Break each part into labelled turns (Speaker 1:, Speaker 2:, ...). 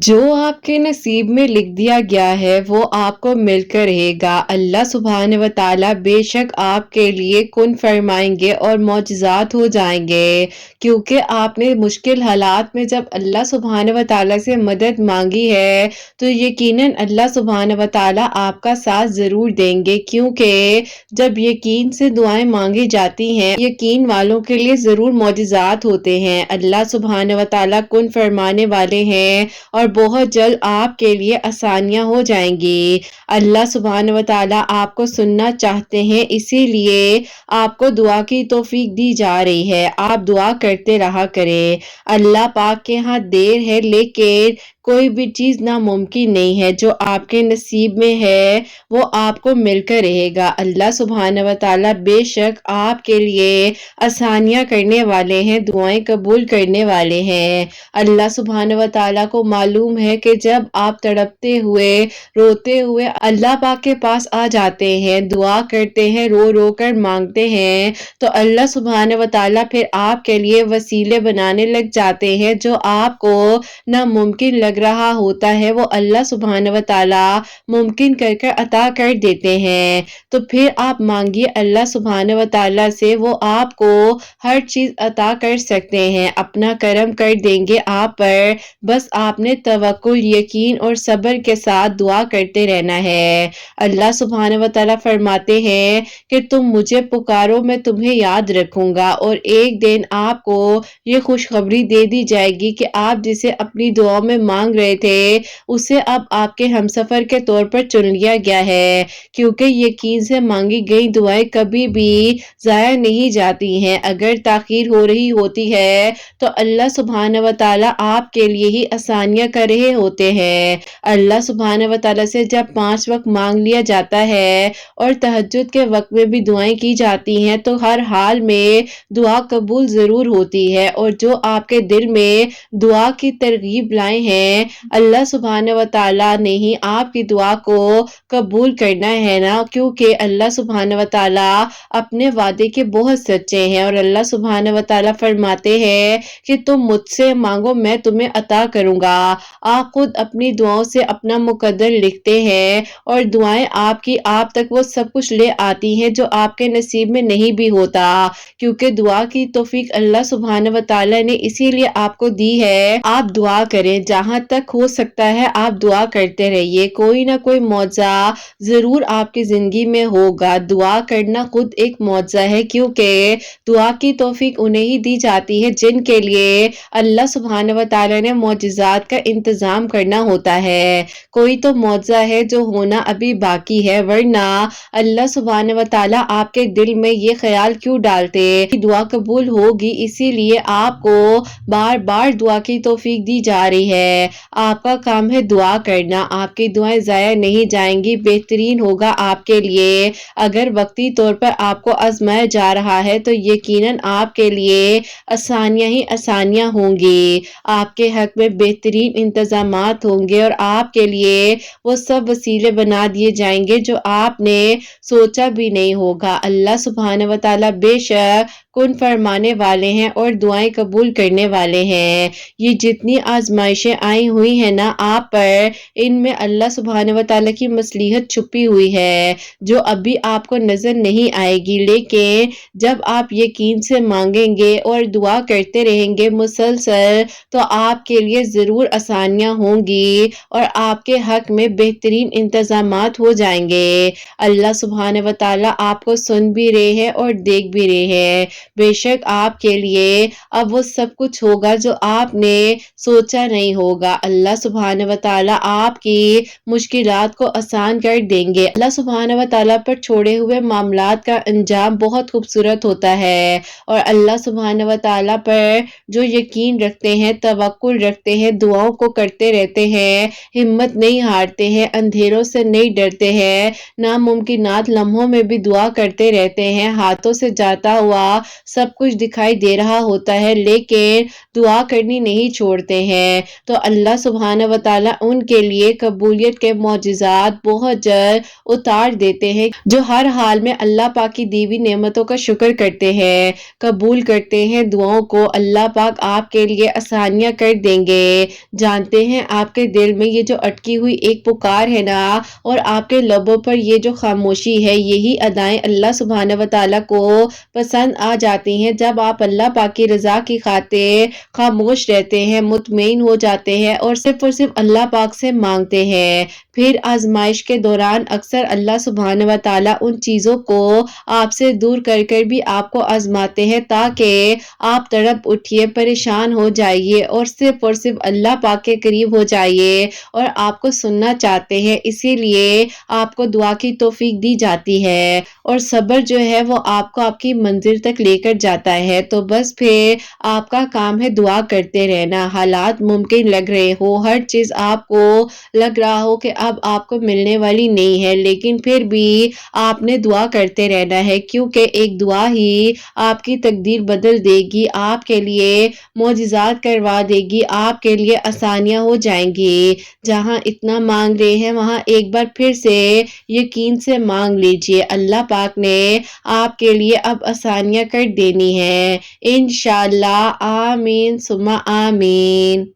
Speaker 1: जो आपके नसीब में लिख दिया गया है वो आपको मिलकर रहेगा। अल्लाह सुब्हान व तआला बेशक आपके लिए कुन फरमाएंगे और मौजज़ात हो जाएंगे, क्योंकि आपने मुश्किल हालात में जब अल्लाह सुब्हान व तआला से मदद मांगी है तो यकीनन अल्लाह सुब्हान व तआला आपका साथ ज़रूर देंगे। क्योंकि जब यकीन से दुआएं मांगी जाती हैं, यकीन वालों के लिए ज़रूर मौजज़ात होते हैं। अल्लाह सुब्हान व तआला कुन फरमाने वाले हैं और बहुत जल्द आपके लिए आसानियां हो जाएंगी। अल्लाह सुब्हान व तआला आपको सुनना चाहते हैं, इसीलिए आपको दुआ की तौफीक दी जा रही है। आप दुआ करते रहा करें। अल्लाह पाक के यहाँ देर है लेकिन कोई भी चीज नामुमकिन नहीं है। जो आपके नसीब में है वो आपको मिलकर रहेगा। अल्लाह सुब्हान व तआला बेशक आपके लिए आसानियां करने वाले हैं, दुआएं कबूल करने वाले हैं। अल्लाह सुब्हान व तआला को मालूम है कि जब आप तड़पते हुए रोते हुए अल्लाह पाक के पास आ जाते हैं, दुआ करते हैं, रो रो कर मांगते हैं, तो अल्लाह सुब्हान व तआला फिर आपके लिए वसीले बनाने लग जाते हैं। जो आपको नामुमकिन लग रहा होता है वो अल्लाह सुब्हान व तआला मुमकिन कर कर अता कर देते हैं। तो फिर आप मांगिए अल्लाह सुब्हान व तआला से, वो आपको हर चीज अता कर सकते हैं, अपना करम कर देंगे आप पर। बस आपने तवक्कुल, यकीन और सब्र के साथ दुआ करते रहना है। अल्लाह सुब्हान व तआला फरमाते हैं कि तुम मुझे पुकारो, मैं तुम्हें याद रखूंगा। और एक दिन आपको ये खुशखबरी दे दी जाएगी कि आप जिसे अपनी दुआओं में मांग रहे थे उसे अब आपके हमसफर के तौर पर चुन लिया गया है। क्योंकि यकीन से मांगी गई दुआएं कभी भी जाया नहीं जाती हैं। अगर ताखीर हो रही होती है तो अल्लाह सुब्हान व तआला आपके लिए ही आसानियां कर रहे होते हैं। अल्लाह सुब्हान व तआला से जब 5 वक्त मांग लिया जाता है और तहज्जुद के वक्त में भी दुआएं की जाती हैं तो हर हाल में दुआ कबूल जरूर होती है। और जो आपके दिल में दुआ की तरगीब लाए हैं, अल्लाह सुब्हान व तआला ने ही आपकी दुआ को कबूल करना है ना, क्योंकि अल्लाह सुब्हान व तआला अपने वादे के बहुत सच्चे हैं। और अल्लाह सुब्हान व तआला फरमाते हैं कि तुम मुझसे मांगो, मैं तुम्हें अता करूंगा। आप खुद अपनी दुआओं से अपना मुकद्दर लिखते हैं और दुआएं आपकी आप तक वो सब कुछ ले आती हैं जो आपके नसीब में नहीं भी होता। क्योंकि दुआ की तौफीक अल्लाह सुब्हान व तआला ने इसीलिए आपको दी है। आप दुआ करें, जहां तक हो सकता है आप दुआ करते रहिए। कोई ना कोई मौजा जरूर आपकी जिंदगी में होगा। दुआ करना खुद एक मौजा है, क्योंकि दुआ की तौफीक उन्हें ही दी जाती है जिनके लिए अल्लाह सुब्हान व तआला ने मौजज़ात का इंतजाम करना होता है। कोई तो मौजा है जो होना अभी बाकी है, वरना अल्लाह सुब्हान व तआला आपके दिल में ये ख्याल क्यों डालते कि दुआ कबूल होगी। इसीलिए आपको बार बार दुआ की तौफीक दी जा रही है। आपका काम है दुआ करना, आपकी दुआएं जाया नहीं जाएंगी, बेहतरीन होगा आपके लिए। अगर वक्ती तौर पर आपको आजमाया जा रहा है तो यकीनन आपके लिए आसानियां ही आसानियां होंगी। आपके हक में बेहतरीन इंतजामात होंगे और आपके लिए वो सब वसीले बना दिए जाएंगे जो आपने सोचा भी नहीं होगा। अल्लाह सुब्हान व तआला बेशक कुन फरमाने वाले हैं और दुआएं कबूल करने वाले हैं। ये जितनी आजमाइशें आई हुई हैं ना आप पर, इनमें अल्लाह सुब्हान व तआला की मसलिहत छुपी हुई है जो अभी आपको नजर नहीं आएगी। लेकिन जब आप यकीन से मांगेंगे और दुआ करते रहेंगे मुसलसल, तो आपके लिए जरूर आसानियां होंगी और आपके हक में बेहतरीन इंतजामात हो जाएंगे। अल्लाह सुब्हान व तआला आपको सुन भी रहे हैं और देख भी रहे हैं। बेशक आपके लिए अब वो सब कुछ होगा जो आपने सोचा नहीं होगा। अल्लाह सुब्हान व तआला आपकी मुश्किलात को आसान कर देंगे। अल्लाह सुब्हान व तआला पर छोड़े हुए मामलात का अंजाम बहुत खूबसूरत होता है। और अल्लाह सुब्हान व तआला पर जो यकीन रखते हैं, तवक्कुल रखते हैं, दुआओं को करते रहते हैं, हिम्मत नहीं हारते हैं, अंधेरों से नहीं डरते हैं, नामुमकिनात लम्हों में भी दुआ करते रहते हैं, हाथों से जाता हुआ सब कुछ दिखाई दे रहा होता है लेकिन दुआ करनी नहीं छोड़ते हैं, तो अल्लाह सुब्हानहू व तआला उनके लिए कबूलियत के मौजिज़ात बहुत जल्द उतार देते हैं, जो हर हाल में अल्लाह पाक की दी हुई नेमतों का शुक्र करते हैं, कबूल करते हैं दुआओं को, अल्लाह पाक आपके लिए आसानियां कर देंगे। जानते हैं आपके दिल में ये जो अटकी हुई एक पुकार है ना, और आपके लबों पर ये जो खामोशी है, यही अदाएं अल्लाह सुब्हानहू व तआला को पसंद आ जाती हैं। जब आप अल्लाह पाक की रजा की खातिर खामोश रहते हैं, मुतमईन हो जाते हैं और सिर्फ अल्लाह पाक से मांगते हैं, फिर आजमाइश के दौरान अक्सर अल्लाह सुब्हानहू व तआला उन चीज़ों को आपसे दूर कर कर भी आपको आजमाते हैं ताकि आप तड़प उठिए, परेशान हो जाइए और सिर्फ अल्लाह पाक के करीब हो जाइए और आपको सुनना चाहते हैं, इसीलिए आपको दुआ की तौफीक दी जाती है और सब्र जो है वो आपको आपकी मंजिल तक लेकर जाता है। तो बस फिर आपका काम है दुआ करते रहना। हालात मुमकिन लग रहे हो, हर चीज़ आपको लग रहा हो कि अब आपको मिलने वाली नहीं है, लेकिन फिर भी आपने दुआ करते रहना है, क्योंकि एक दुआ ही आपकी तकदीर बदल देगी, आपके लिए मौजिज़ात करवा देगी, आपके लिए आसानियां हो जाएंगी। जहां इतना मांग रहे हैं वहां एक बार फिर से यकीन से मांग लीजिए, अल्लाह पाक ने आपके लिए अब आसानियां कर देनी है इंशाअल्लाह। आमीन सुम्मा आमीन।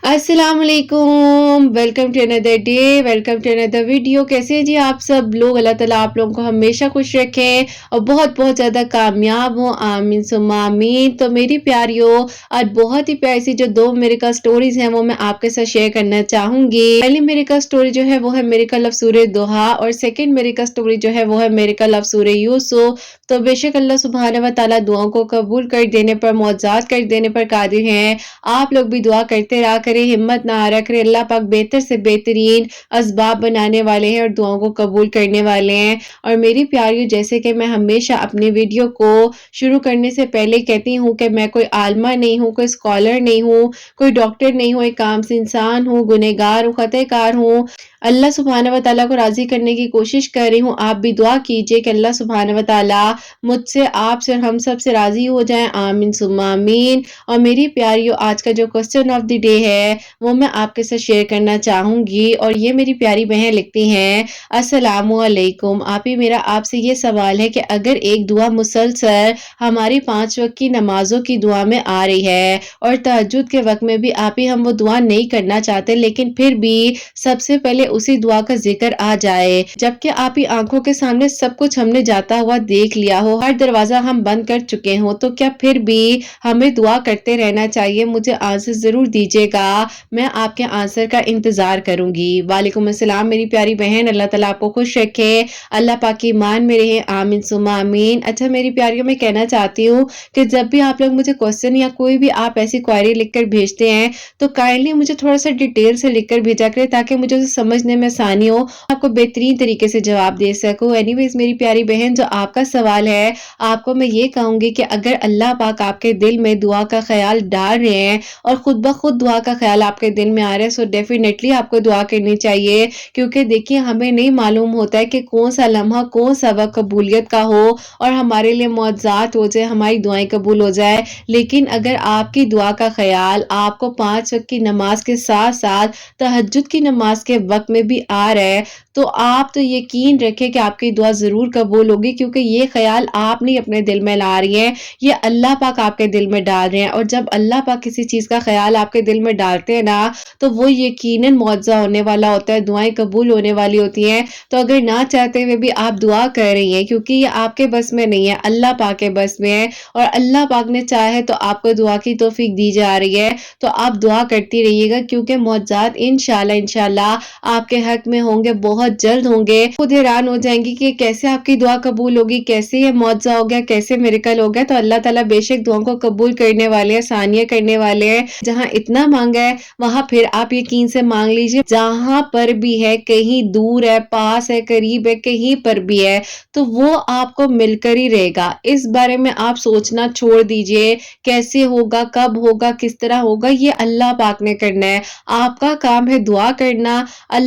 Speaker 1: अस्सलाम वालेकुम, welcome to another day, welcome to another video. कैसे हैं जी आप सब लोग? अल्लाह ताला आप लोगों को हमेशा खुश रखें और बहुत बहुत ज़्यादा कामयाब हो, आमीन सुम्मा आमीन। तो मेरी प्यारियों, आज बहुत ही प्यारी सी जो 2 मिरेकल स्टोरीज हैं वो मैं आपके साथ शेयर करना चाहूंगी। पहली मिरेकल स्टोरी जो है वो है मिरेकल ऑफ सूरह दुहा और सेकंड मिरेकल स्टोरी जो है वो है मिरेकल ऑफ सूरह यूसुफ। तो बेशक अल्लाह सुब्हानहू व तआला दुआओं को कबूल कर देने पर, मौजज़ात कर देने पर कादिर हैं। आप लोग भी दुआ करते रहा करें, हिम्मत ना हारा करें, अल्लाह पाक बेहतर से बेहतरीन असबाब बनाने वाले हैं और दुआओं को कबूल करने वाले हैं। और मेरी प्यारियों, जैसे कि मैं हमेशा अपनी वीडियो को शुरू करने से पहले कहती हूँ कि मैं कोई आलमा नहीं हूँ, कोई स्कॉलर नहीं हूँ, कोई डॉक्टर नहीं हूँ, एक आम सी इंसान हूँ, गुनहगार हूँ, खताकार हूँ। अल्लाह सुब्हानहू व तआला को राज़ी करने की कोशिश कर रही हूँ। आप भी दुआ कीजिए कि अल्लाह सुब्हानहू व तआला मुझसे, आपसे और हम सब से राज़ी हो जाएं, आमीन सुम्मा आमीन। और मेरी प्यारियों, आज का जो क्वेश्चन ऑफ द डे है वो मैं आपके साथ शेयर करना चाहूँगी और ये मेरी प्यारी बहन लिखती हैं, अस्सलामु अलैकुम। आप ही मेरा आपसे ये सवाल है कि अगर एक दुआ मुसलसल हमारी 5 वक्त की नमाजों की दुआ में आ रही है और तहज्जुद के वक्त में भी आप ही हम वो दुआ नहीं करना चाहते, लेकिन फिर भी सबसे पहले उसी दुआ का जिक्र आ जाए, जबकि आप ही आंखों के सामने सब कुछ हमने जाता हुआ देख लिया हो, हर दरवाजा हम बंद कर चुके हो, तो क्या फिर भी हमें दुआ करते रहना चाहिए? मुझे आंसर जरूर दीजिएगा, मैं आपके आंसर का इंतजार करूंगी। वालेकुम अस्सलाम मेरी प्यारी बहन, अल्लाह ताला आपको खुश रखे, अल्लाह पाक की ईमान में रहे, आमीन सुम्मा आमीन। अच्छा मेरी प्यारियों, मैं कहना चाहती हूँ कि जब भी आप लोग मुझे क्वेश्चन या कोई भी आप ऐसी क्वेरी लिखकर भेजते हैं तो काइंडली मुझे थोड़ा सा डिटेल से लिखकर भेजा करें, ताकि मुझे उसे समझने में आसानी हो, आपको बेहतरीन तरीके से जवाब दे सकूं। एनीवेज मेरी प्यारी बहन, जो आपका सवाल है, आपको मैं ये कहूंगी कि अगर अल्लाह पाक आपके दिल में दुआ का ख्याल डाल रहे हैं और खुद ब खुद दुआ का ख्याल आपके दिल में आ रहा है, सो डेफिनेटली आपको दुआ करनी चाहिए, क्योंकि देखिए हमें नहीं मालूम होता है कि कौन सा लम्हा, कौन सा वक्त कबूलियत का हो और हमारे लिए मौजज़ात हो जाए, हमारी दुआएं कबूल हो जाए। लेकिन अगर आपकी दुआ का ख्याल आपको 5 वक्त की नमाज के साथ साथ तहज्जुद की नमाज के वक्त में भी आ रहा है, तो आप तो यकीन रखें कि आपकी दुआ जरूर कबूल होगी, क्योंकि ये ख्याल आप नहीं अपने दिल में ला रही हैं, ये अल्लाह पाक आपके दिल में डाल रहे हैं। और जब अल्लाह पाक किसी चीज का ख्याल आपके दिल में डालते हैं ना, तो वो यकीनन मौजज़ा होने वाला होता है, दुआएं कबूल होने वाली होती हैं। तो अगर ना चाहते हुए भी आप दुआ कर रही हैं, क्योंकि ये आपके बस में नहीं है, अल्लाह पाक के बस में है, और अल्लाह पाक ने चाहे तो आपको दुआ की तौफीक दी जा रही है, तो आप दुआ करती रहिएगा, क्योंकि मौजज़ात इंशाल्लाह इंशाल्लाह आपके हक में होंगे, बहुत जल्द होंगे। खुद हैरान हो जाएंगी कि कैसे आपकी दुआ कबूल होगी, कैसे ये मौजज़ा हो गया, कैसे मिरेकल हो गया। तो अल्लाह ताला बेशक दुआओं को कबूल करने वाले हैं, आसानियां करने वाले हैं। जहां इतना मांगा है वहां फिर आप यकीन से मांग लीजिए, जहां पर भी है, कहीं दूर है, पास है, करीब है, कहीं पर भी है, तो वो आपको मिलकर ही रहेगा। इस बारे में आप सोचना छोड़ दीजिए, कैसे होगा, कब होगा, किस तरह होगा, ये अल्लाह पाक ने करना है। आपका काम है दुआ करना,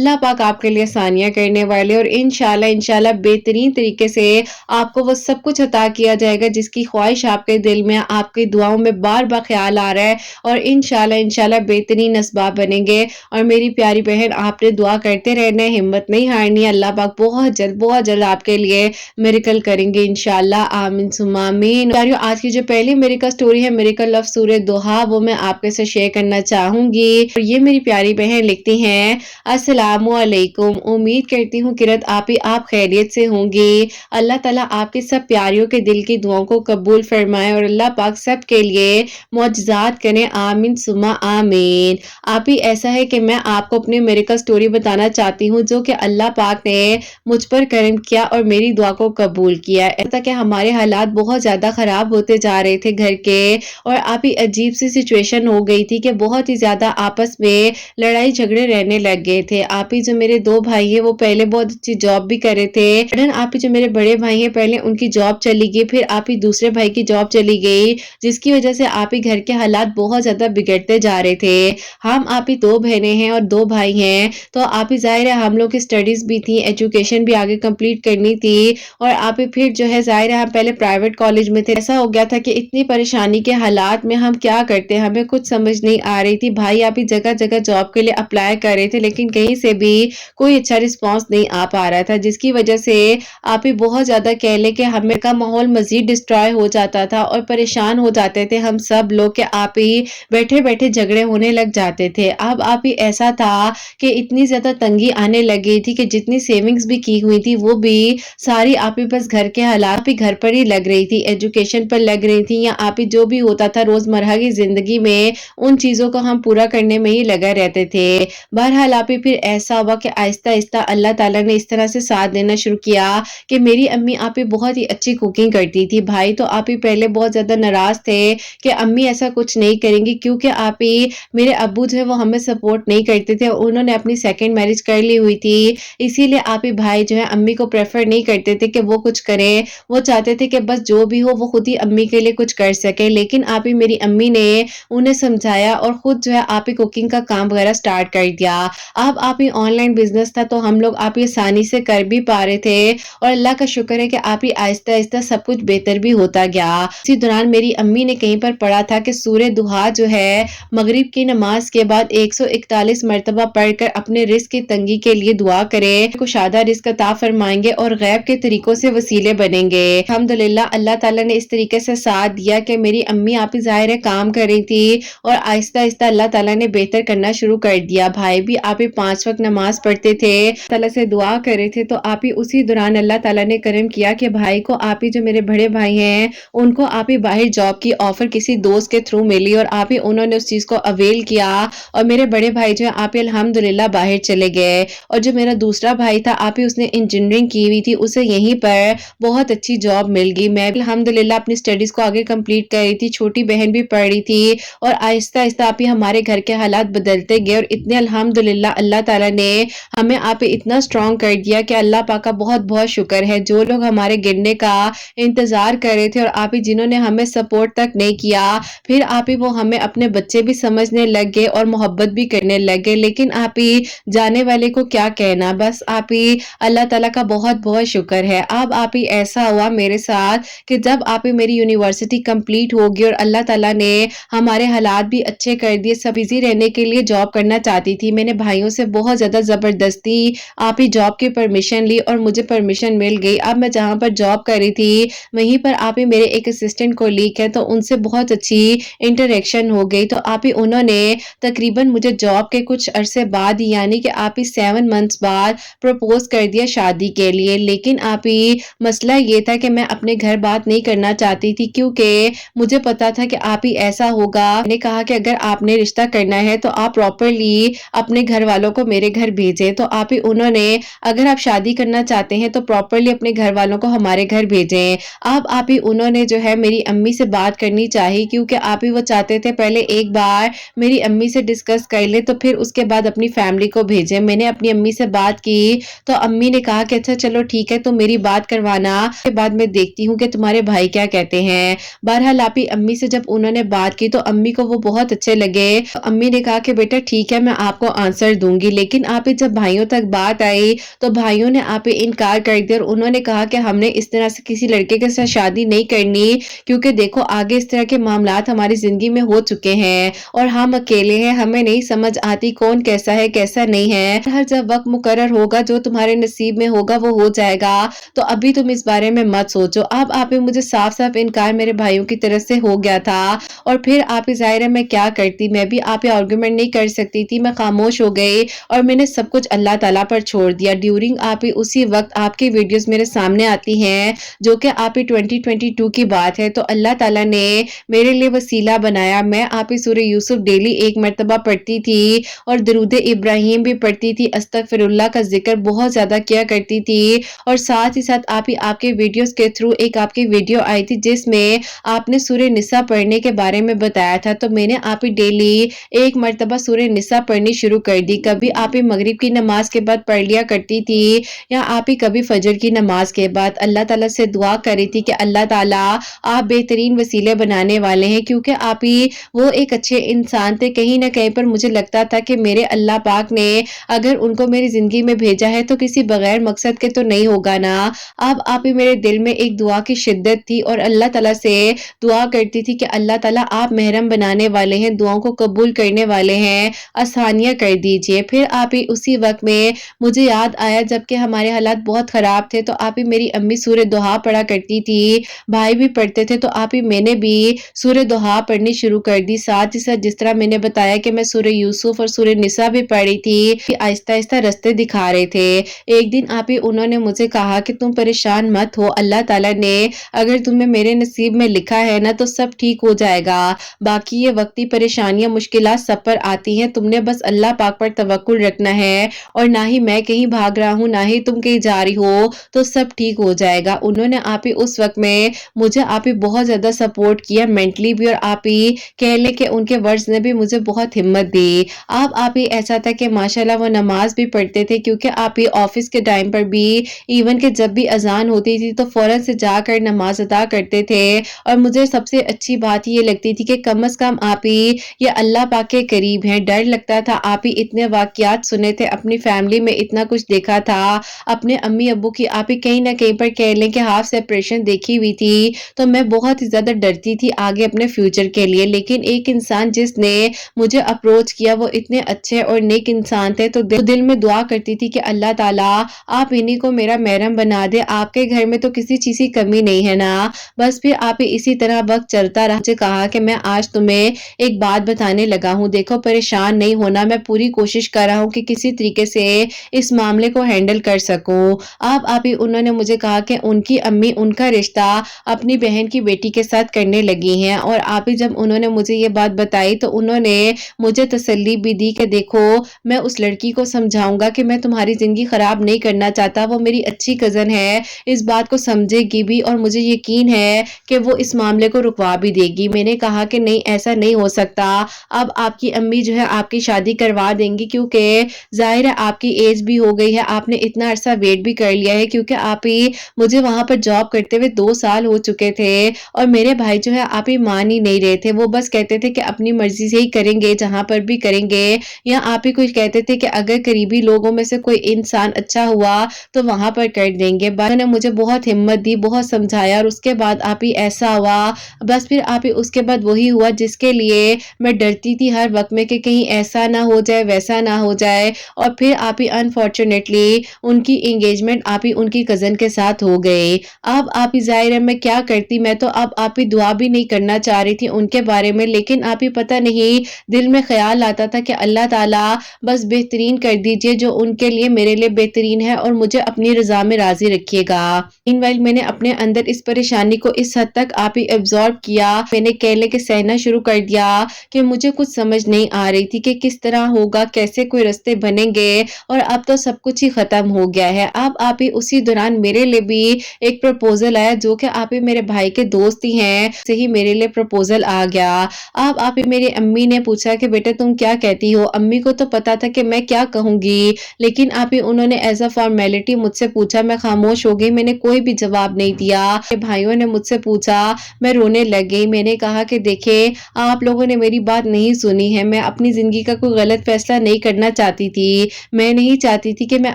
Speaker 1: अल्लाह पाक आपके लिए आसानियाँ करने वाले और इंशाल्लाह बेहतरीन तरीके से आपको वो सब कुछ अता किया जाएगा जिसकी ख्वाहिश आपके दिल में, आपकी दुआओं में बार-बार ख़्याल आ रहा है और इंशाल्लाह बेहतरीन असबाब बनेंगे। और मेरी प्यारी बहन, आपने दुआ करते रहना है, हिम्मत नहीं हारनी है। अल्लाह पाक बहुत जल्द आपके लिए मिरेकल करेंगे इंशाल्लाह। आमीन सुम्मा आमीन। प्यारियों, आज की जो पहली मिरेकल स्टोरी है, मिरेकल ऑफ सूरह दुहा, वो मैं आपके साथ शेयर करना चाहूंगी। और ये मेरी प्यारी बहन लिखती हैं, अस्सलामु अलैकुम। उम्मीद करती हूँ किरत आप खैरियत से होंगी। अल्लाह ताला आपके सब प्यारियों के दिल की दुआओं को कबूल फरमाए और अल्लाह पाक सब के लिए मौजज़ात करें। आमीन सुम्मा आमीन। आप ही ऐसा है कि मैं आपको अपनी मिरेकल स्टोरी बताना चाहती हूँ जो कि अल्लाह पाक ने मुझ पर करम किया और मेरी दुआ को कबूल किया। ऐसा कि हमारे हालात बहुत ज़्यादा ख़राब होते जा रहे थे घर के, और आप ही अजीब सी सिचुएशन हो गई थी कि बहुत ही ज़्यादा आपस में लड़ाई झगड़े रहने लग गए थे। आप ही जो मेरे दो भाई हैं वो पहले बहुत अच्छी जॉब भी कर रहे थे। आप ही जो मेरे बड़े भाई हैं पहले उनकी जॉब चली गई, फिर आप ही दूसरे भाई की जॉब चली गई, जिसकी वजह से आप ही घर के हालात बहुत ज़्यादा बिगड़ते जा रहे थे। हम आप ही दो बहनें हैं और दो भाई हैं, तो आप ही ज़ाहिर है हम लोग की स्टडीज़ भी थी, एजुकेशन भी आगे कंप्लीट करनी थी, और आप ही फिर जो है ज़ाहिर है हम पहले प्राइवेट कॉलेज में थे। ऐसा हो गया था कि इतनी परेशानी के हालात में हम क्या करते, हमें कुछ समझ नहीं आ रही थी। भाई आप ही जगह जगह जॉब के लिए अप्लाई कर रहे थे, लेकिन कहीं से भी कोई अच्छा रिस्पॉन्स नहीं आ पा रहा था, जिसकी वजह से आप ही बहुत ज़्यादा कह ले कि हमें का माहौल मज़ीद डिस्ट्रॉय हो जाता था और परेशान हो जाते थे हम सब लोग कि आप ही बैठे-बैठे झगड़े होने लग जाते थे। अब आप ही ऐसा था कि इतनी ज़्यादा तंगी आने लग गई थी कि जितनी सेविंग्स भी की हुई थी वो भी सारी आप ही बस घर के हालात ही घर पर ही लग रही थी, एजुकेशन पर लग रही थी, या आप ही जो भी होता था रोज़मर्रा की ज़िंदगी में उन चीज़ों को हम पूरा करने में ही लगा रहते थे। बहरहाल आप ही फिर ऐसा हुआ कि आहिस्ता-आहिस्ता अल्लाह ताला ने इस तरह से साथ देना शुरू किया कि मेरी अम्मी आप ही बहुत ही अच्छी कुकिंग करती थी। भाई तो आप ही पहले बहुत ज़्यादा नाराज़ थे कि अम्मी ऐसा कुछ नहीं करेंगी, क्योंकि आप ही मेरे अब्बू जो है वो हमें सपोर्ट नहीं करते थे, उन्होंने अपनी सेकंड मैरिज कर ली हुई थी, इसीलिए आप ही भाई जो है अम्मी को प्रेफर नहीं करते थे कि वो कुछ करें। वो चाहते थे कि बस जो भी हो वो खुद ही अम्मी के लिए कुछ कर सके, लेकिन आप ही मेरी अम्मी ने उन्हें समझाया और खुद जो है आप ही कुकिंग का काम वगैरह स्टार्ट कर दिया। अब आप ही ऑनलाइन बिजनेस था तो हम लोग आप ही आसानी से कर भी पा रहे थे, और अल्लाह का शुक्र है कि आप ही आहिस्ता आहिस्ता सब कुछ बेहतर भी होता गया। इसी दौरान मेरी अम्मी ने कहीं पर पढ़ा था कि सूरह दुहा जो है मगरिब की नमाज के बाद 141 मरतबा पढ़कर अपने रिस्क की तंगी के लिए दुआ करे, कुशादा रिस्क अता फरमाएंगे और गैब के तरीकों से वसीले बनेंगे। अल्हम्दुलिल्लाह अल्लाह ताला ने इस तरीके से साथ दिया कि मेरी अम्मी आप ही ज़ाहिर है काम कर रही थी और आहिस्ता आहिस्ता अल्लाह ताला ने बेहतर करना शुरू कर दिया। भाई भी आप ही 5 वक्त नमाज पढ़ते थे, ताला से दुआ कर रहे थे, तो आप ही उसी दौरान अल्लाह ताला ने करम किया कि भाई को आप ही जो मेरे बड़े भाई हैं उनको आप ही बाहर जॉब की ऑफर किसी दोस्त के थ्रू मिली, और आप ही उन्होंने उस चीज़ को अवेल किया और मेरे बड़े भाई जो है आप ही अल्हम्दुलिल्लाह बाहर चले गए। और जो मेरा दूसरा भाई था आप ही उसने इंजीनियरिंग की हुई थी, उसे यहीं पर बहुत अच्छी जॉब मिल गई। मैं भी अल्हम्दुलिल्लाह अपनी स्टडीज़ को आगे कंप्लीट कर रही थी, छोटी बहन भी पढ़ रही थी, और आहिस्ता आहिस्ता आप ही हमारे घर के हालात बदलते गए, और इतने अल्हम्दुलिल्लाह अल्लाह ताला ने हमें आप ही इतना स्ट्रॉन्ग कर दिया कि अल्लाह पाक का बहुत बहुत शुक्र है। जो लोग हमारे गिरने का इंतज़ार कर रहे थे और आप ही जिन्होंने हमें सपोर्ट तक नहीं किया, फिर आप ही वो हमें अपने बच्चे भी समझने लग गए और मोहब्बत भी करने लग गए। लेकिन आप ही जाने वाले को क्या कहना, बस आप ही अल्लाह ताला का बहुत बहुत शुक्र है। अब आप ही ऐसा हुआ मेरे साथ कि जब आप ही मेरी यूनिवर्सिटी कंप्लीट होगी और अल्लाह ताला ने हमारे हालात भी अच्छे कर दिए, सब इजी रहने के लिए जॉब करना चाहती थी। मैंने भाइयों से बहुत ज़्यादा ज़बरदस्ती आप ही जॉब की परमिशन ली और मुझे परमिशन मिल गई। अब मैं जहाँ पर जॉब कर रही थी वहीं पर आप ही मेरे एक असिस्टेंट कोलीग है, तो उनसे बहुत अच्छी इंटरेक्शन हो गई, तो आप ही उन्होंने तकरीबन मुझे जॉब के कुछ अरसे बाद ही यानी कि आप ही 7 मंथ्स बाद प्रपोज कर दिया शादी के लिए। लेकिन आप ही मसला ये था कि मैं अपने घर बात नहीं करना चाहती थी, क्योंकि मुझे पता था कि आप ही ऐसा होगा। मैंने कहा कि अगर आपने रिश्ता करना है तो आप प्रॉपरली अपने घर वालों को मेरे घर भेजें, तो आप ही उन्होंने अगर आप शादी करना चाहते हैं तो प्रॉपरली अपने घर वालों को हमारे घर भेजें। अब आप ही उन्होंने जो है मेरी अम्मी से बात करनी चाहिए, क्योंकि आप ही वो चाहते थे पहले एक बार मेरी अम्मी से डिस्कस कर ले तो फिर उसके बाद अपनी फैमिली को भेजें। मैंने अपनी अम्मी से बात की तो अम्मी ने कहा कि अच्छा चलो ठीक है, तो मेरी बात करवाना, के बाद मैं देखती हूँ कि तुम्हारे भाई क्या कहते हैं। बहरहाल आप ही अम्मी से जब उन्होंने बात की तो अम्मी को वो बहुत अच्छे लगे। तो अम्मी ने कहा कि बेटा ठीक है मैं आपको आंसर दूंगी, लेकिन लेकिन आप ही जब भाइयों तक बात आई तो भाइयों ने आप ही इनकार कर दिया और उन्होंने कहा कि हमने इस तरह से किसी लड़के के साथ शादी नहीं करनी, क्योंकि देखो आगे इस तरह के मामलात हमारी ज़िंदगी में हो चुके हैं और हम अकेले हैं, हमें नहीं समझ आती कौन कैसा है कैसा नहीं है। हर जब वक्त मुकर्रर होगा जो तुम्हारे नसीब में होगा वो हो जाएगा, तो अभी तुम इस बारे में मत सोचो। अब आप ही मुझे साफ साफ इनकार मेरे भाइयों की तरफ से हो गया था और फिर आप ही ज़ाहिर है मैं क्या करती, मैं भी आप ही आर्गुमेंट नहीं कर सकती थी, मैं खामोश हो गई और मैंने सब कुछ अल्लाह ताला पर छोड़ दिया। ड्यूरिंग आप ही उसी वक्त आपकी वीडियोस मेरे सामने आती हैं जो कि आप ही 2022 की बात है, तो अल्लाह ताला ने मेरे लिए वसीला बनाया। मैं आप ही सूरह यूसुफ डेली एक मरतबा पढ़ती थी और दरूद इब्राहिम भी पढ़ती थी, अस्तगफिरुल्लाह का जिक्र बहुत ज़्यादा किया करती थी और साथ ही साथ आप ही आपके वीडियोस के थ्रू एक आपकी वीडियो आई थी जिसमें आपने सूरह निसा पढ़ने के बारे में बताया था, तो मैंने आप ही डेली एक मरतबा सूरह निसा पढ़नी शुरू कर दी। कभी आप ही मगरिब की नमाज के बाद पढ़ लिया करती थी या आप ही कभी फजर की नमाज के बाद। अल्लाह ताला से दुआ करी थी कि अल्लाह ताला आप बेहतरीन वसीले बनाने वाले हैं, क्योंकि आप ही वो एक अच्छे इंसान थे। कहीं ना कहीं पर मुझे लगता था कि मेरे अल्लाह पाक ने अगर उनको मेरी ज़िंदगी में भेजा है तो किसी बगैर मकसद के तो नहीं होगा ना। अब आप ही मेरे दिल में एक दुआ की शिद्दत थी और अल्लाह ताला से दुआ करती थी कि अल्लाह ताला आप महरम बनाने वाले हैं, दुआओं को कबूल करने वाले हैं, आसानियाँ कर दीजिए। फिर आप ही उसी वक्त में मुझे याद आया जबकि हमारे हालात बहुत ख़राब थे, तो आप ही मेरी अम्मी सूरह दुहा पढ़ा करती थी, भाई भी पढ़ते थे, तो आप ही मैंने भी सूरह दुहा पढ़नी शुरू कर दी। साथ ही साथ जिस तरह मैंने बताया कि मैं सूरह यूसुफ और सूरह निसा भी पढ़ी थी, आहिस्ता आहिस्ता रास्ते दिखा रहे थे। एक दिन आप ही उन्होंने मुझे कहा कि तुम परेशान मत हो, अल्लाह ताला ने अगर तुम्हें मेरे नसीब में लिखा है ना तो सब ठीक हो जाएगा, बाकी ये वक्ती परेशानियां मुश्किलात सब पर आती हैं, तुमने बस अल्लाह पाक पर तवक्कुल रखना है और ना ही मैं कहीं भाग रहा हूँ ना ही तुम कहीं जा रही हो, तो सब ठीक हो जाएगा। उन्होंने आप ही उस वक्त में मुझे आप ही बहुत ज़्यादा सपोर्ट किया मेंटली भी और आप ही कह लें कि उनके वर्ड्स ने भी मुझे बहुत हिम्मत दी। अब आप ही ऐसा था कि माशाल्लाह वो नमाज भी पढ़ते थे, क्योंकि आप ही ऑफिस के टाइम पर भी इवन कि जब भी अजान होती थी तो फ़ौरन से जाकर नमाज अदा करते थे और मुझे सबसे अच्छी बात ये लगती थी कि कम से कम आप ही ये अल्लाह पाक के करीब हैं। डर लगता था, आप ही इतने वाक़यात सुने थे, अपनी फैमिली में इतना कुछ देखा था, अपने अम्मी अब्बू की आप ही कहीं ना कहीं पर कह लें कि हाफ सेपरेशन देखी हुई थी, तो मैं बहुत ही ज़्यादा डरती थी आगे अपने फ्यूचर के लिए। लेकिन एक इंसान जिसने मुझे अप्रोच किया वो इतने अच्छे और नेक इंसान थे, तो दिल में दुआ करती थी कि अल्लाह ताला आप इन्हीं को मेरा महरम बना दे, आपके घर में तो किसी चीज़ की कमी नहीं है ना। बस फिर आप ही इसी तरह वक्त चलता रहा। मुझे कहा कि मैं आज तुम्हें एक बात बताने लगा हूँ, देखो परेशान नहीं होना, मैं पूरी कोशिश कर रहा हूँ कि किसी तरीके से इस मामले को हैंडल कर सकूँ। अब आप ही उन्होंने मुझे कहा कि उनकी अम्मी उनका रिश्ता अपनी बहन की बेटी के साथ करने लगी हैं और आप ही जब उन्होंने मुझे ये बात बताई तो उन्होंने मुझे तसल्ली भी दी कि देखो मैं उस लड़की को समझाऊंगा कि मैं तुम्हारी ज़िंदगी ख़राब नहीं करना चाहता, वो मेरी अच्छी कज़न है, इस बात को समझेगी भी और मुझे यकीन है कि वो इस मामले को रुकवा भी देगी। मैंने कहा कि नहीं ऐसा नहीं हो सकता, अब आपकी अम्मी जो है आपकी शादी करवा देंगी, क्योंकि ज़ाहिर है आपकी एज भी हो गई है, आपने इतना अरसा वेट भी कर लिया है, क्योंकि आप ही मुझे वहाँ पर जॉब करते हुए 2 साल हो चुके थे और मेरे भाई जो है आप ही मान ही नहीं रहे थे। वो बस कहते थे कि अपनी मर्जी से ही करेंगे, जहाँ पर भी करेंगे, या आप ही कुछ कहते थे कि अगर करीबी लोगों में से कोई इंसान अच्छा हुआ तो वहाँ पर कर देंगे। ने मुझे बहुत हिम्मत दी, बहुत समझाया और उसके बाद आप ही ऐसा हुआ, बस फिर आप ही उसके बाद वही हुआ जिसके लिए मैं डरती थी हर वक्त में कि कहीं ऐसा ना हो जाए वैसा ना हो जाए। और फिर आप ही अनफॉर्चुनेटली उनकी एंगेजमेंट आप ही उनकी कज़न के साथ हो गई। अब आप ही ज़ाहिर है मैं क्या करती, मैं तो अब आप ही दुआ भी नहीं करना चाह रही थी उनके बारे में, लेकिन आप ही पता नहीं दिल में ख्याल आता था कि अल्लाह ताला बस बेहतरीन कर दीजिए जो उनके लिए मेरे लिए बेहतरीन है और मुझे अपनी रज़ा में राज़ी रखिएगा। इनवाइल मैंने अपने अंदर इस परेशानी को इस हद तक आप ही एब्जॉर्ब किया, मैंने कह ले के सहना शुरू कर दिया कि मुझे कुछ समझ नहीं आ रही थी कि किस तरह होगा, कैसे कोई रास्ते बनेंगे और अब तो सब कुछ ही खत्म हो गया है। अब आप ही उसी दौरान मेरे लिए भी एक प्रपोजल आया जो कि आप ही मेरे भाई के दोस्त ही हैं, से ही मेरे लिए प्रपोजल आ गया। अब आप ही मेरी अम्मी ने पूछा कि बेटा तुम क्या कहती हो, अम्मी को तो पता था कि मैं क्या कहूंगी, लेकिन आप ही उन्होंने एज अ फॉर्मेलिटी मुझसे पूछा, मैं खामोश हो गई, मैंने कोई भी जवाब नहीं दिया। भाइयों ने मुझसे पूछा, मैं रोने लग गई। मैंने कहा कि देखे आप लोगों ने मेरी बात नहीं सुनी है, मैं अपनी जिंदगी का कोई गलत फैसला नहीं करना चाहती थी। मैं नहीं चाहती थी कि मैं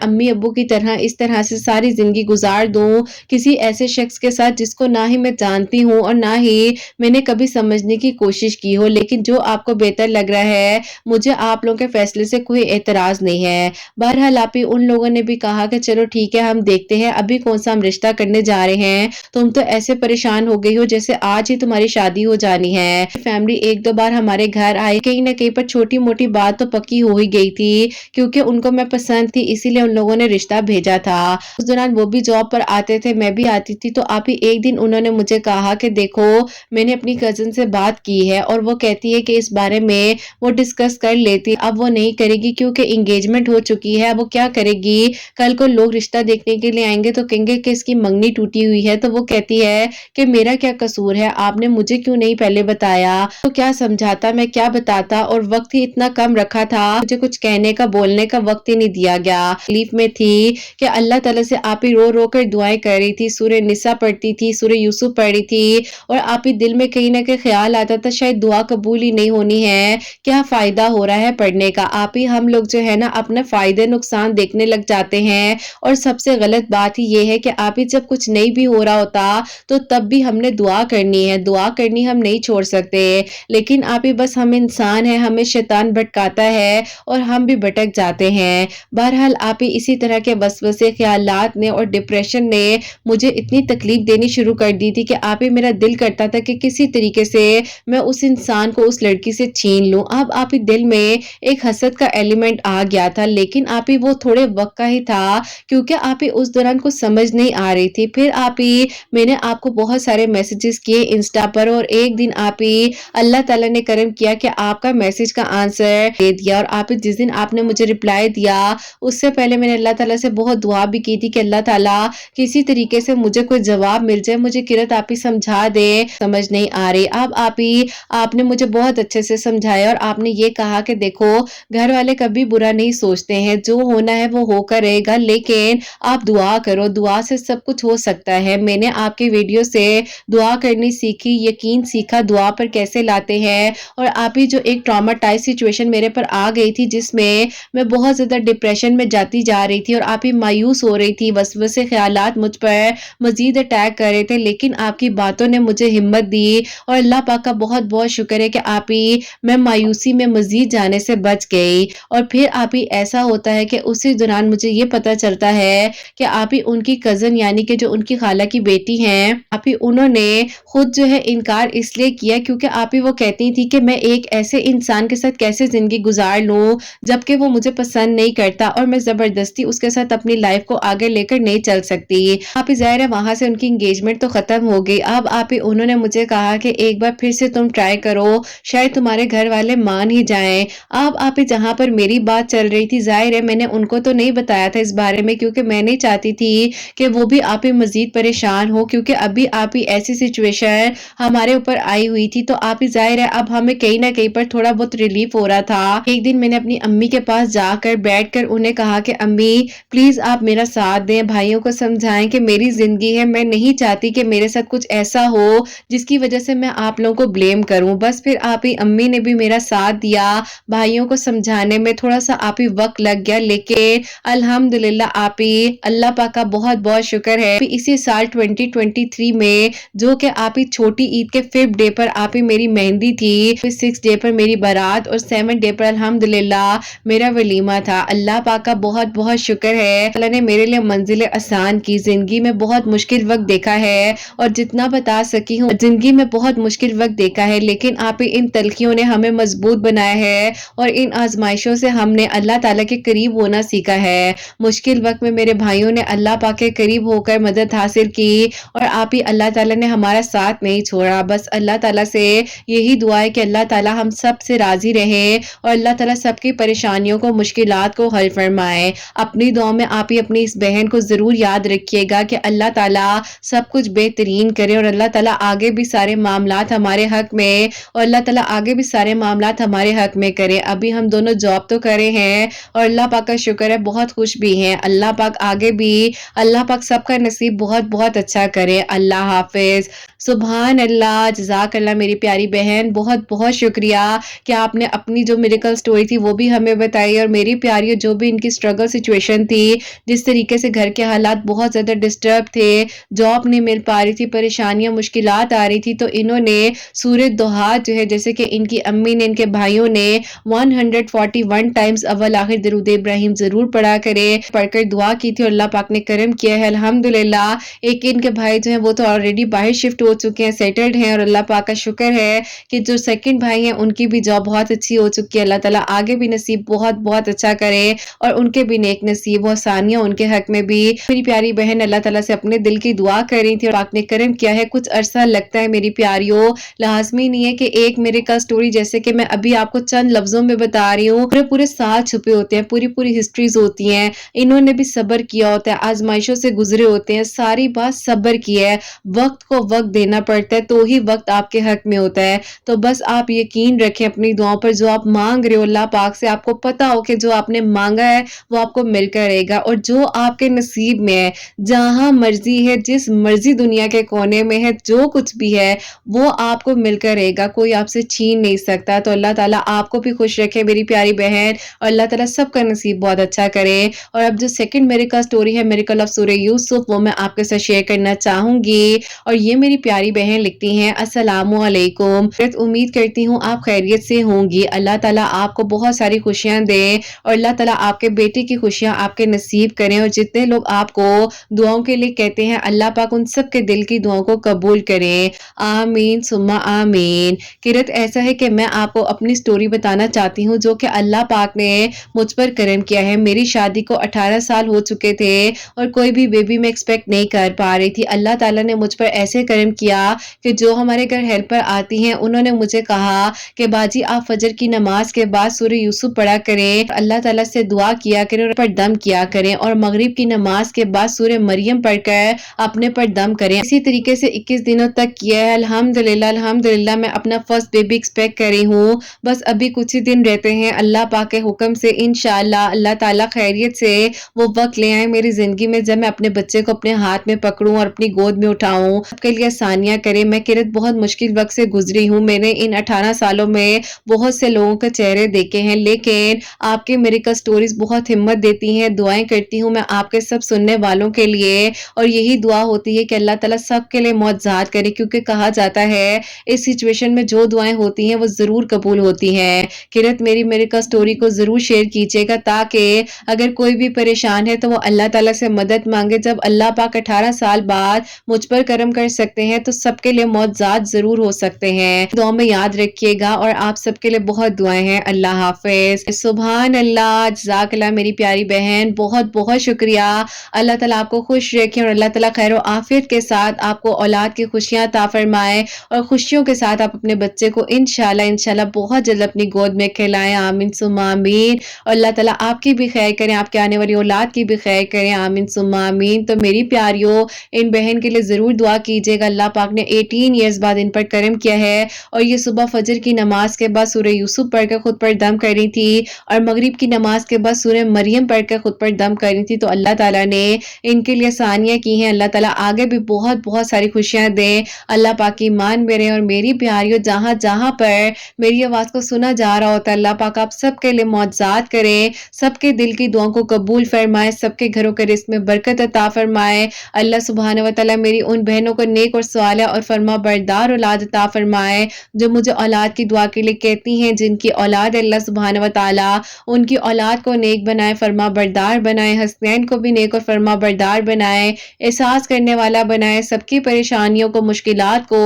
Speaker 1: अम्मी अब्बू की तरह इस तरह से सारी ज़िंदगी गुज़ार दूँ, किसी ऐसे शख्स के साथ जिसको ना ही मैं जानती हूँ और ना ही मैंने कभी समझने की कोशिश की हो। लेकिन जो आपको बेहतर लग रहा है, मुझे आप लोगों के फैसले से कोई एतराज़ नहीं है। बहरहाल आप ही उन लोगों ने भी कहा कि चलो ठीक है, हम देखते हैं अभी कौन-सा हम रिश्ता करने जा रहे हैं। तुम तो ऐसे परेशान हो गई हो जैसे आज ही तुम्हारी शादी हो जानी है। फैमिली 1-2 बार हमारे घर आई, कहीं न कहीं पर छोटी-मोटी बात तो पक्की हो ही गई थी, क्योंकि उनको मैं पसंद थी, इसीलिए उन लोगों ने रिश्ता भेजा था। उस दौरान वो भी जॉब पर आते थे, मैं भी आती थी, तो आप ही एक दिन उन्होंने मुझे कहा कि देखो, मैंने अपनी कज़िन से बात की है और वो कहती है कि इस बारे में वो डिस्कस कर लेती, अब वो नहीं करेगी क्योंकि एंगेजमेंट हो चुकी है। अब वो क्या करेगी? कल को लोग रिश्ता देखने के लिए आएँगे तो कहेंगे कि इसकी मंगनी टूटी हुई है। तो वो कहती है कि मेरा क्या कसूर है? आपने मुझे क्यों नहीं पहले बताया? तो क्या समझाता, मैं क्या बताता, और वक़्त ही इतना कम रखा था, मुझे कुछ कहने का, बोलने का वक़्त ही नहीं दिया गया। तकलीफ में थी कि अल्लाह ताला से आप ही रो-रो कर दुआएँ कर रही थी, सूरह निसा पढ़ती थी, सूरह यूसुफ पढ़ रही थी, और आप ही दिल में कहीं न कहीं ख़्याल आता था शायद दुआ कबूल ही नहीं होनी है, क्या फ़ायदा हो रहा है पढ़ने का? आप ही हम लोग जो है ना अपने फ़ायदे नुकसान देखने लग जाते हैं, और सबसे गलत बात ही ये है कि आप ही जब कुछ नहीं भी हो रहा होता तो तब भी हमने दुआ करनी है, दुआ करनी हम नहीं छोड़ सकते। लेकिन आप ही बस हम इंसान हैं, हमें शैतान भटकाता है और हम भी भटक जाते हैं। बहरहाल आप ही इसी तरह के वसवसे ख़यालात ने और डिप्रेशन ने मुझे इतनी तकलीफ़ देनी शुरू कर दी थी कि आप ही मेरा दिल करता था कि किसी तरीके से मैं उस इंसान को उस लड़की से छीन लूँ। अब आप ही दिल में एक हसद का एलिमेंट आ गया था, लेकिन आप ही वो थोड़े वक़्त का ही था, क्योंकि आप ही उस दौरान कुछ समझ नहीं आ रही थी। फिर आप ही मैंने आपको बहुत सारे मैसेजेस किए इंस्टा पर, और एक दिन आप ही अल्लाह ताला ने करम किया कि आपका मैसेज का आंसर दे दिया, और आप ही जिस दिन आपने मुझे रिप्लाई दिया, उससे पहले मैंने अल्लाह ताला से बहुत दुआ भी की थी कि अल्लाह ताला किसी तरीके से मुझे कोई जवाब मिल जाए, मुझे किरत आप ही समझा दे, समझ नहीं आ रही। अब आप ही आपने मुझे बहुत अच्छे से समझाया, और आपने ये कहा कि देखो, घर वाले कभी बुरा नहीं सोचते हैं, जो होना है वो होकर रहेगा, लेकिन आप दुआ करो, दुआ से सब कुछ हो सकता है। मैंने आपकी वीडियो से दुआ करनी सीखी, यकीन सीखा दुआ पर कैसे लाते हैं, और आप ही जो एक ट्रॉमाटाइज़ सिचुएशन मेरे पर आ गई थी जिसमें मैं बहुत ज़्यादा डिप्रेशन में जाती जा रही थी और आप ही मायूस हो रही थी, वसवसे ख़यालात मुझ पर मज़ीद अटैक कर रहे थे, लेकिन आपकी बातों ने मुझे हिम्मत दी, और अल्लाह पाक का बहुत-बहुत शुक्र है कि आप ही मैं मायूसी में मज़ीद जाने से बच गई। और फिर आप ही ऐसा होता है कि उसी दौरान मुझे ये पता चलता है कि आप ही उनकी कज़न यानी कि जो उनकी खाला की बेटी हैं, आप ही उन्होंने खुद जो है इनकार इसलिए किया क्योंकि आप ही वो कहती थी कि मैं एक ऐसे इंसान के साथ कैसे ज़िंदगी गुज़ार लूँ, जबकि वो मुझे पसंद नहीं करता और मैं ज़बरदस्ती उसके साथ अपनी लाइफ़ को आगे लेकर नहीं चल सकती। आप ही ज़ाहिर है वहाँ से उनकी एंगेजमेंट तो ख़त्म हो गई। अब आप ही उन्होंने मुझे कहा कि एक बार फिर से तुम ट्राई करो, शायद तुम्हारे घर वाले मान ही जाएँ। अब आप ही जहाँ पर मेरी बात चल रही थी, ज़ाहिर है मैंने उनको तो नहीं बताया था इस बारे में, क्योंकि मैं नहीं चाहती थी कि वो भी आप ही मज़ीद परेशान हो, क्योंकि अभी आप ही ऐसी सिचुएशन हमारे ऊपर आई हुई थी, तो आप ही ज़ाहिर है अब हमें कहीं न कहीं पर थोड़ा बहुत रिलीफ़ हो रहा था। एक दिन मैंने अपनी अम्मी के पास जाकर बैठकर उन्हें कहा कि अम्मी प्लीज़ आप मेरा साथ दें, भाइयों को समझाएँ कि मेरी ज़िंदगी है, मैं नहीं चाहती कि मेरे साथ कुछ ऐसा हो जिसकी वज़ह से मैं आप लोगों को ब्लेम करूँ। बस फिर आप ही अम्मी ने भी मेरा साथ दिया, भाइयों को समझाने में थोड़ा-सा आप ही वक़्त लग गया, लेकिन अल्हम्दुलिल्लाह आप ही अल्लाह पाक का बहुत-बहुत शुक्र है। इसी साल 2023 में जो कि आप ही छोटी ईद के 5th डे पर आप ही मेरी मेहंदी थी, 6th डे पर मेरी बारात और 7th डे पर अल्हम्दुलिल्लाह मेरा वलीमा था। अल्लाह पाक का बहुत-बहुत शुक्र है, अल्लाह ने मेरे लिए मंजिलें आसान की। ज़िंदगी में बहुत मुश्किल वक़्त देखा है, और जितना बता सकी हूँ ज़िंदगी में बहुत मुश्किल वक़्त देखा है, लेकिन आप ही इन तलखियों ने हमें मज़बूत बनाया है, और इन आज़माइशों से हमने अल्लाह ताला के करीब होना सीखा है। मुश्किल वक़्त में मेरे भाइयों ने अल्लाह पाक के करीब होकर मदद हासिल की, और आप ही अल्लाह ताला ने हमारा साथ नहीं छोड़ा। बस अल्लाह ताला से यही दुआ है कि अल्लाह ताला हम सब से राज़ी रहे, और अल्लाह ताला सबकी परेशानियों को, मुश्किलात को हल फरमाए। अपनी दुआ में आप ही अपनी इस बहन को ज़रूर याद रखिएगा कि अल्लाह ताला सब कुछ बेहतरीन करे, और अल्लाह ताला आगे भी सारे मामलात हमारे हक़ में, और अल्लाह ताला आगे भी सारे मामलात हमारे हक़ में करे। अभी हम दोनों जॉब तो कर रहे हैं, और अल्लाह पाक का शुक्र है बहुत खुश भी हैं। अल्लाह पाक आगे भी, अल्लाह पाक सबका नसीब बहुत-बहुत अच्छा करे। अल्लाह हाफ़िज़। सुभान अल्लाह, जज़ाक अल्लाह मेरी प्यारी बहन, बहुत बहुत शुक्रिया कि आपने अपनी जो मिरेकल स्टोरी थी वो भी हमें बताई। और मेरी प्यारियों, जो भी इनकी स्ट्रगल सिचुएशन थी, जिस तरीके से घर के हालात बहुत ज़्यादा डिस्टर्ब थे, जॉब नहीं मिल पा रही थी, परेशानियाँ मुश्किलात आ रही थी, तो इन्होंने सूरह दुहा जो है, जैसे कि इनकी अम्मी ने, इनके भाइयों ने 141 टाइम्स अव्वल आखिर दरूद इब्राहिम ज़रूर पढ़ा करें, पढ़कर दुआ की थी और अल्लाह पाक ने करम किया है अल्हम्दुलिल्लाह। एक इनके भाई जो हैं वो तो ऑलरेडी बाहर शिफ्ट हो चुके हैं, सेटल्ड हैं, और अल्लाह पाक का शुक्र है कि जो सेकंड भाई हैं उनकी भी जॉब बहुत अच्छी हो चुकी है। अल्लाह ताला आगे भी नसीब बहुत बहुत अच्छा करे और उनके भी नेक नसीब हो, आसानियाँ उनके हक में भी। मेरी प्यारी बहन अल्लाह ताला से अपने दिल की दुआ कर रही थी और पाक ने करम किया है। कुछ अरसा लगता है मेरी प्यारियों, लाज़मी नहीं है कि एक मिरेकल स्टोरी जैसे कि मैं अभी आपको चंद लफ्ज़ों में बता रही हूँ, पूरे पूरे साल छुपे होते हैं, पूरी पूरी हिस्ट्रीज होती हैं। इन्होंने भी सब्र किया होता है, आजमाइशों से गुजरे होते हैं, सारी बात सब्र की है। वक्त को वक्त देना पड़ता है, तो ही वक्त आपके हक में होता है। तो बस आप यकीन रखें अपनी दुआओं पर, जो आप मांग रहे हो अल्लाह पाक से, आपको पता हो कि जो आपने मांगा है वो आपको मिलकर रहेगा। और जो आपके नसीब में है, जहां मर्जी है, जिस मर्जी दुनिया के कोने में है, जो कुछ भी है वो आपको मिलकर रहेगा, कोई आपसे छीन नहीं सकता। तो अल्लाह ताला आपको भी खुश रखे मेरी प्यारी बहन, और अल्लाह ताला सबका नसीब बहुत अच्छा करे। और अब जो सेकंड मिरेकल स्टोरी है, मिरेकल ऑफ सूरह यूसुफ, वो मैं आपके साथ शेयर करना चाहूंगी। और ये मेरी प्यारी बहन लिखती हैं, अस्सलामु अलैकुम, उम्मीद करती हूँ आप खैरियत से होंगी। अल्लाह ताला आपको बहुत सारी खुशियां दे और अल्लाह ताला आपके बेटे की खुशियां आपके नसीब करें। और जितने लोग आपको दुआओं के लिए कहते हैं, अल्लाह पाक उन सब के दिल की दुआओं को कबूल करें, आमीन सुम्मा आमीन। किरत ऐसा है कि मैं आपको अपनी स्टोरी बताना चाहती हूँ, जो कि अल्लाह पाक ने मुझ पर करम किया है। मेरी शादी को 18 साल हो चुके थे और कोई भी बेबी मैं एक्सपेक्ट नहीं कर पा रही थी। अल्लाह ताला ने मुझ पर ऐसे करम किया कि जो हमारे घर हेल्पर आती हैं, उन्होंने मुझे कहा कि बाजी आप फजर की नमाज के बाद सूरह यूसुफ पढ़ा करें, अल्लाह ताला से दुआ किया करें और पर दम किया करें, और मगरिब की नमाज के बाद सूरह मरियम पढ़कर अपने पर दम करें। इसी तरीके से 21 दिनों तक किया है। अल्हम्दुलिल्लाह अल्हम्दुलिल्लाह, मैं अपना फर्स्ट बेबी एक्सपेक्ट कर रही हूँ। बस अभी कुछ ही दिन रहते हैं, अल्लाह पाक के हुक्म से इंशाअल्लाह अल्लाह ताला खैरियत से वो वक्त ले आए मेरी जिंदगी में, जब मैं अपने बच्चे को अपने हाथ में पकड़ूं और अपनी गोद में उठाऊं, आपके लिए आसानियां करें। मैं किरत बहुत मुश्किल वक्त से गुजरी हूँ। मैंने इन 18 सालों में बहुत से लोगों के चेहरे देखे हैं, लेकिन आपके मिरेकल स्टोरीज बहुत हिम्मत देती हैं। दुआएं करती हूँ मैं आपके सब सुनने वालों के लिए, और यही दुआ होती है कि अल्लाह ताला सबके लिए मौजज़ात करे, क्योंकि कहा जाता है इस सिचुएशन में जो दुआएं होती हैं वो ज़रूर कबूल होती हैं। किरत मेरी मिरेकल स्टोरी को ज़रूर शेयर कीजिएगा, ताकि अगर कोई भी परेशान है तो वो अल्लाह ताला से मदद मांगे। जब अल्लाह पाक 18 साल बाद मुझ पर करम कर सकते हैं, तो सबके लिए मौजज़ात ज़रूर हो सकते हैं। दुआ में याद रखिएगा, और आप सबके लिए बहुत दुआएं हैं। अल्लाह हाफिज। सुभान अल्लाह, जज़ाक अल्लाह मेरी प्यारी बहन, बहुत बहुत शुक्रिया। अल्लाह ताला आपको खुश रखे और अल्लाह ताला खैर आफियत के साथ आपको औलाद की खुशियां अता फरमाए, और खुशियों के साथ आप अपने बच्चे को इंशाल्लाह इंशाल्लाह बहुत जल्द अपनी गोद में खिलाएं, आमीन सुम्मा आमीन। और अल्लाह ताला आपकी भी खैर करें, आपके आने वाली औलाद की भी खैर करें, आमीन सुम्मा आमीन। तो मेरी प्यारियों, इन बहन के लिए ज़रूर दुआ कीजिएगा। अल्लाह पाक ने 18 ईयर्स बाद इन पर करम किया है, और ये सुबह फजर की नमाज के बाद सूरह यूसुफ पढ़कर खुद पर दम कर रही थी, और मगरिब की नमाज के बाद सूरह मरियम पढ़कर खुद पर दम कर रही थी। तो अल्लाह ताला ने इनके लिए आसानियां की हैं। अल्लाह ताला आगे भी बहुत बहुत सारी खुशियां दे। अल्लाह पाक की मान मेरे और मेरी प्यारियों, जहां जहां पर मेरी आवाज को सुना जा रहा होता है, अल्लाह पाक आप सबके लिए मौजज़ात करें, सबके दिल की दुआओं को कबूल फरमाए, सबके घरों के रिज़्क़ में बरकत अता फरमाए। अल्लाह सुब्हानहू व तआला मेरी उन बहनों को नेक और सालिह और फरमा बरदार औलाद अता फरमाए, जो मुझे औलाद की दुआ के लिए कहती हैं, जिनकी औलाद अल्लाह सुब्हानहू व तआला उनकी औलाद को नेक बनाए, फरमा बरदार बनाए, हसनैन को भी नेक और फरमा बरदार बनाए, एहसास करने वाला बनाए, सबकी परेशानियों को, मुश्किलात को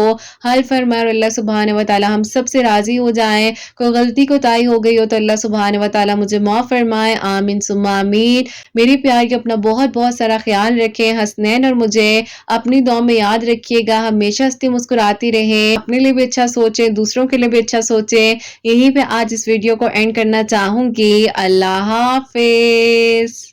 Speaker 1: हल फरमाए, और अल्लाह सुब्हानहू व तआला हम सब से राजी हो जाएं। कोई गलती कोताही हो गई हो तो अल्लाह सुब्हानहू व तआला मुझे माफ़ फरमाए, आमीन सुम्मा आमीन। मेरी प्यार की अपना बहुत बहुत सारा ख्याल रखें। हसनैन और मुझे अपनी दुआ में याद रखिएगा, हमेशा हंसती मुस्कुराती रहें, अपने लिए भी अच्छा सोचें, दूसरों के लिए भी अच्छा सोचें। यहीं पे आज इस वीडियो को एंड करना चाहूंगी। अल्लाह हाफिज।